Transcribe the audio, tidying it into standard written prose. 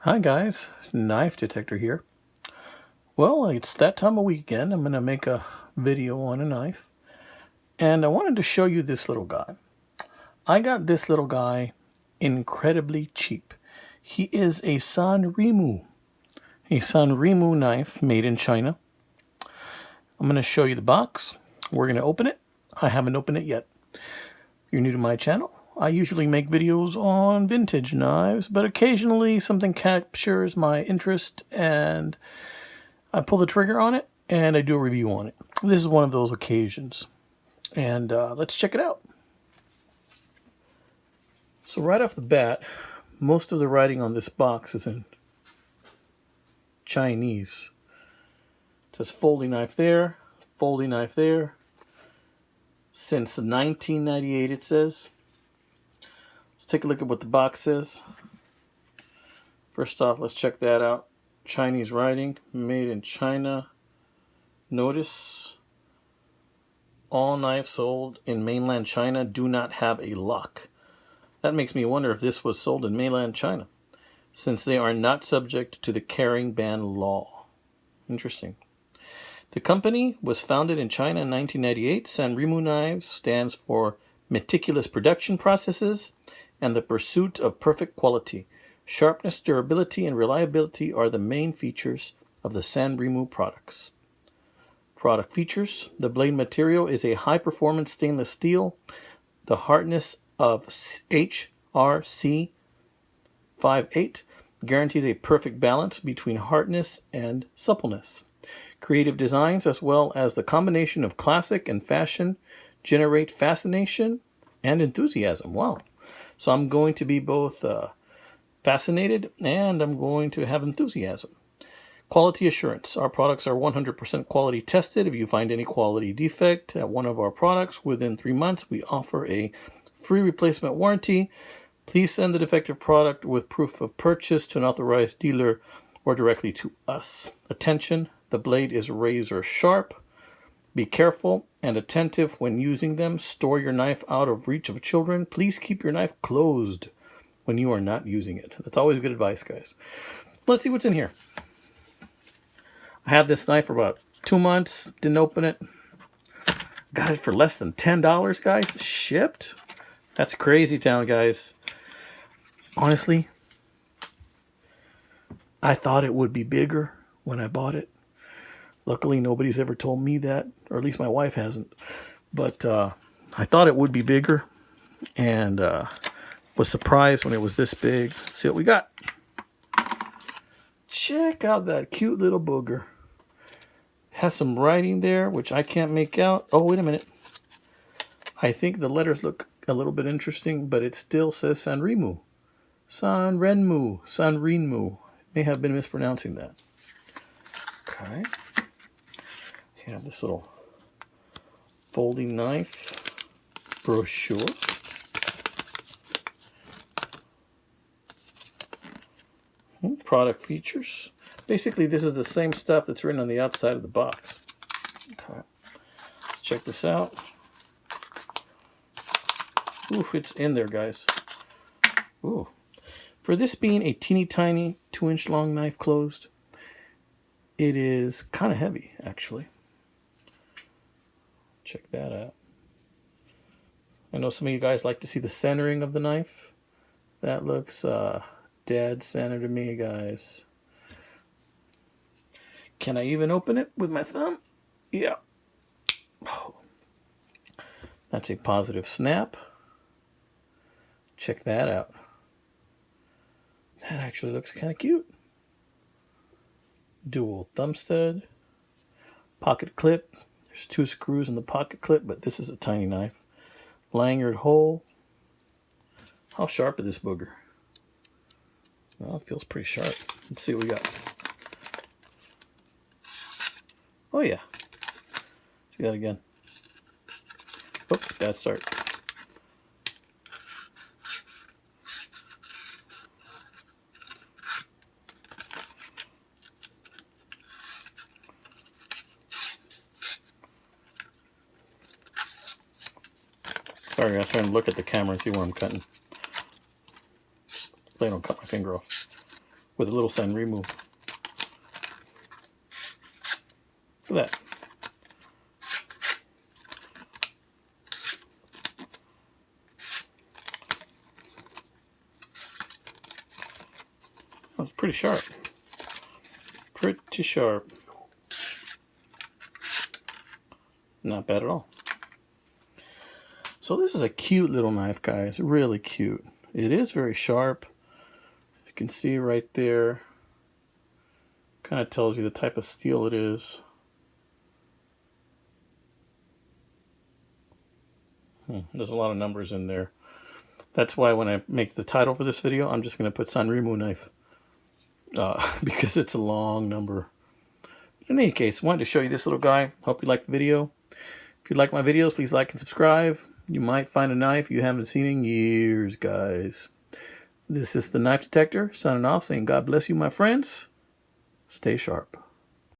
Hi guys, Knife Detector here. Well, it's that time of week again. I'm going to make a video on a knife. And I wanted to show you this little guy. I got this little guy incredibly cheap. He is a Sanrenmu knife made in China. I'm going to show you the box. We're going to open it. I haven't opened it yet. If you're new to my channel, I usually make videos on vintage knives, but occasionally something captures my interest and I pull the trigger on it and I do a review on it. This is one of those occasions. And let's check it out. So right off the bat, most of the writing on this box is in Chinese. It says folding knife there, folding knife there. Since 1998 it says. Let's take a look at what the box says. First off, let's check that out. Chinese writing, made in China. Notice, all knives sold in mainland China do not have a lock. That makes me wonder if this was sold in mainland China, since they are not subject to the carrying ban law. Interesting. The company was founded in China in 1998. Sanrenmu Knives stands for meticulous production processes and the pursuit of perfect quality. Sharpness, durability, and reliability are the main features of the Sanrenmu products. Product features: the blade material is a high-performance stainless steel. The hardness of HRC58 guarantees a perfect balance between hardness and suppleness. Creative designs, as well as the combination of classic and fashion, generate fascination and enthusiasm. Wow. So I'm going to be both fascinated and I'm going to have enthusiasm. Quality assurance. Our products are 100% quality tested. If you find any quality defect at one of our products within 3 months, we offer a free replacement warranty. Please send the defective product with proof of purchase to an authorized dealer or directly to us. Attention, the blade is razor sharp. Be careful and attentive when using them. Store your knife out of reach of children. Please keep your knife closed when you are not using it. That's always good advice, guys. Let's see what's in here. I had this knife for about 2 months. Didn't open it. Got it for less than $10, guys. Shipped. That's crazy town, guys. Honestly, I thought it would be bigger when I bought it. Luckily, nobody's ever told me that, or at least my wife hasn't. But I thought it would be bigger, and was surprised when it was this big. Let's see what we got. Check out that cute little booger. Has some writing there, which I can't make out. Oh, wait a minute. I think the letters look a little bit interesting, but it still says Sanrenmu. Sanrenmu. May have been mispronouncing that. Okay. You have this little folding knife brochure. Product features. Basically, this is the same stuff that's written on the outside of the box. Okay. Let's check this out. Ooh, it's in there, guys. Ooh. For this being a teeny tiny 2-inch long knife closed, it is kind of heavy, actually. Check that out. I know some of you guys like to see the centering of the knife. That looks dead center to me, guys. Can I even open it with my thumb? Yeah. Oh. That's a positive snap. Check that out. That actually looks kind of cute. Dual thumb stud. Pocket clip. There's 2 screws in the pocket clip, but this is a tiny knife. Lanyard hole. How sharp is this booger? Well, it feels pretty sharp. Let's see what we got. Oh yeah. See that again. Oops, bad start. Sorry, I was trying to look at the camera and see where I'm cutting. Hopefully I don't cut my finger off. with a little Sanrenmu. Look at that. Oh, it's pretty sharp. Pretty sharp. Not bad at all. So this is a cute little knife, guys. Really cute. It is very sharp. You can see right there. Kind of tells you the type of steel it is. There's a lot of numbers in there. That's why when I make the title for this video, I'm just going to put Sanrenmu knife. Because it's a long number. But in any case, I wanted to show you this little guy. Hope you liked the video. If you like my videos, please like and subscribe. You might find a knife you haven't seen in years, guys. This is the Knife Detector, signing off, saying God bless you, my friends. Stay sharp.